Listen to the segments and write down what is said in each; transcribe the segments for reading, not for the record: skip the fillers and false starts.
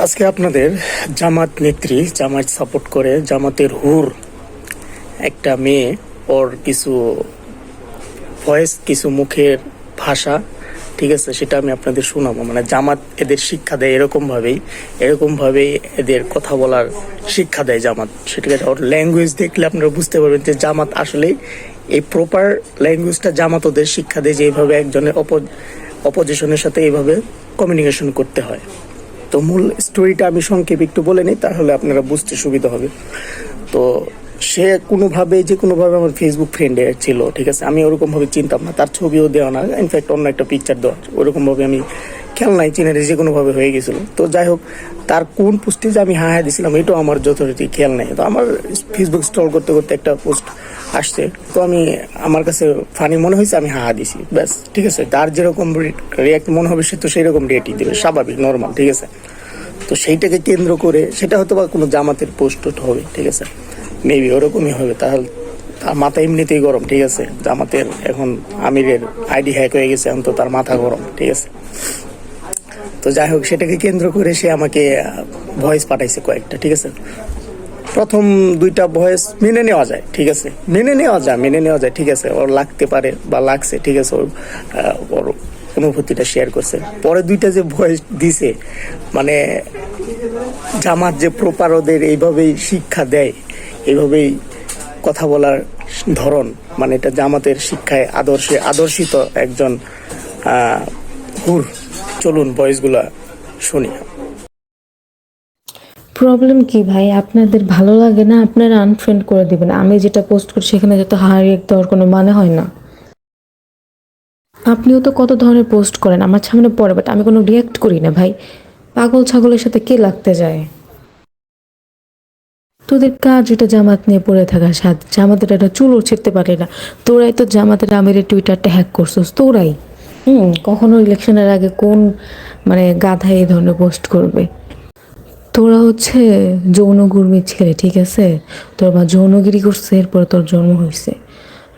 আজকে আপনাদের জামাত নেত্রী, জামাত সাপোর্ট করে, জামাতের হুর একটা মেয়ে, ওর কিছু ভয়েস, কিছু মুখের ভাষা, ঠিক আছে, সেটা আমি আপনাদের শোনাবো। মানে জামাত এদের শিক্ষা দেয় এরকমভাবেই এদের কথা বলার শিক্ষা দেয় জামাত। সেটা ওর ল্যাঙ্গুয়েজ দেখলে আপনারা বুঝতে পারবেন যে জামাত আসলেই এই প্রপার ল্যাঙ্গুয়েজটা জামাত ওদের শিক্ষা দেয়, যে এইভাবে একজনের অপোজিশনের সাথে এইভাবে কমিউনিকেশন করতে হয়। তো মূল স্টোরিটা আমি সংক্ষেপে একটু বলে নিই, তাহলে আপনারা বুঝতে সুবিধা হবে। তো সে কোনোভাবে আমার ফেসবুক ফ্রেন্ডে ছিল, ঠিক আছে। আমি ওরকমভাবে চিনতাম না, তার ছবিও দেওয়া না, ইনফ্যাক্ট অন্য একটা পিকচার দেওয়া, ওরকমভাবে আমি খেয়াল নাই, চিনারে যে কোনোভাবে হয়ে গেছিলো। তো যাই হোক, তার কোন পোস্টে যে আমি হ্যাঁ দিছিলাম এটাও আমার যথারীতি খেয়াল নাই। তো আমার ফেসবুক স্ক্রল করতে করতে একটা পোস্ট আসছে, তো আমার কাছে ফানি মনে হয়েছে, আমি হ্যাঁ দিছি, ব্যাস, ঠিক আছে। তার যেরকম রিয়াক্ট মনে হবে, সে তো সেই রকম রিয়াক্টই দেবে, স্বাভাবিক, নর্মাল, ঠিক আছে। তো সেইটাকে কেন্দ্র করে, সেটা হয়তো বা কোনো জামাতের পোস্ট হবে, ঠিক আছে, মেবি ওরকমই হবে। তাহলে তার মাথা এমনিতেই গরম, ঠিক আছে। জামাতের এখন আমিরের আইডি হ্যাক হয়ে গেছে, এখন তো তার মাথা গরম, ঠিক আছে। তো যাই হোক, সেটাকে কেন্দ্র করে সে আমাকে ভয়েস পাঠাইছে কয়েকটা, ঠিক আছে। প্রথম দুইটা ভয়েস মেনে নেওয়া যায়, ঠিক আছে, মেনে নেওয়া যায়, ঠিক আছে। ওর লাগতে পারে বা লাগছে, ঠিক আছে, ওর অনুভূতিটা শেয়ার করছে। পরে দুইটা যে ভয়েস দিছে, মানে জামাত যে প্রপার ওদের এইভাবেই শিক্ষা দেয়, এইভাবেই কথা বলার ধরন, মানে এটা জামাতের শিক্ষায় আদর্শিত একজন হুর। চলুন ভয়েসগুলা শুনি। প্রবলেম কি ভাই? আপনাদের ভালো লাগে না, আপনারা আনফ্রেন্ড করে দিবেন। আমি যেটা পোস্ট করি সেখানে যত হারিয়ে দেওয়ার কোনো মানে হয় না। আপনিও তো কত ধরনের পোস্ট করেন আমার সামনে পড়ে, বাট আমি কোনো রিয়াক্ট করি না ভাই। পাগল ছাগলের সাথে কে লাগতে যায়? তোদের কাজ এটা জামাত নিয়ে পড়ে থাকার সাথে, জামাতের একটা চুলও ছিঁড়তে পারে না। তোরাই তো জামাতের আমিরের টুইটারটা হ্যাক করছিস, তোরাই। কখনো ইলেকশনের আগে কোন গাধা এই ধরনের পোস্ট করবে? তোরা হচ্ছে যৌনগুর্মির ছেলে, ঠিক আছে। তোর মা যৌনগিরি করছে, এরপর তোর জন্ম হয়েছে,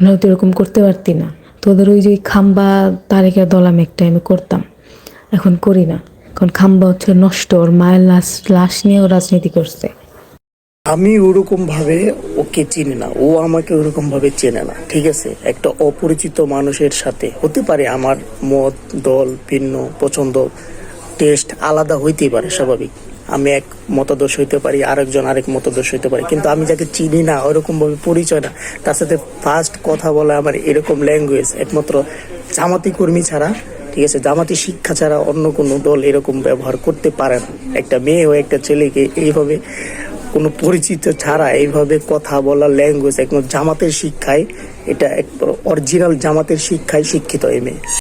নয়তো এরকম করতে পারতি না। তোদের ওই যে খাম্বা তারেকের দল আমি একটা টাইমে করতাম, এখন করি না। এখন খাম্বা হচ্ছে নষ্ট, ওর মায়ের লাশ নিয়েও রাজনীতি করছে। আমি ওরকম ভাবে ওকে চিনি না, ও আমাকে ওরকম ভাবে চেনে না, ঠিক আছে। একটা অপরিচিত মানুষের সাথে হতে পারে আমার মত, দল ভিন্ন, পছন্দ, টেস্ট আলাদা হইতেই পারে, স্বাভাবিক। আমি এক মতাদর্শ হইতে পারি, আরেকজন আরেক মতাদর্শ হইতে পারে, কিন্তু আমি যাকে চিনি না, ওরকম ভাবে পরিচয় না, তার সাথে ফার্স্ট কথা বলা আমার এরকম ল্যাঙ্গুয়েজ একমাত্র জামাতি কর্মী ছাড়া, ঠিক আছে, জামাতি শিক্ষা ছাড়া অন্য কোনো দল এরকম ব্যবহার করতে পারে না। একটা মেয়ে ও একটা ছেলেকে এইভাবে কোনো পরিচিত ছাড়া এইভাবে কথা বলার ল্যাঙ্গুয়েজ একমাত্র জামাতের শিক্ষায়, এটা এক অরিজিনাল জামাতের শিক্ষায় শিক্ষিত এই মেয়ে।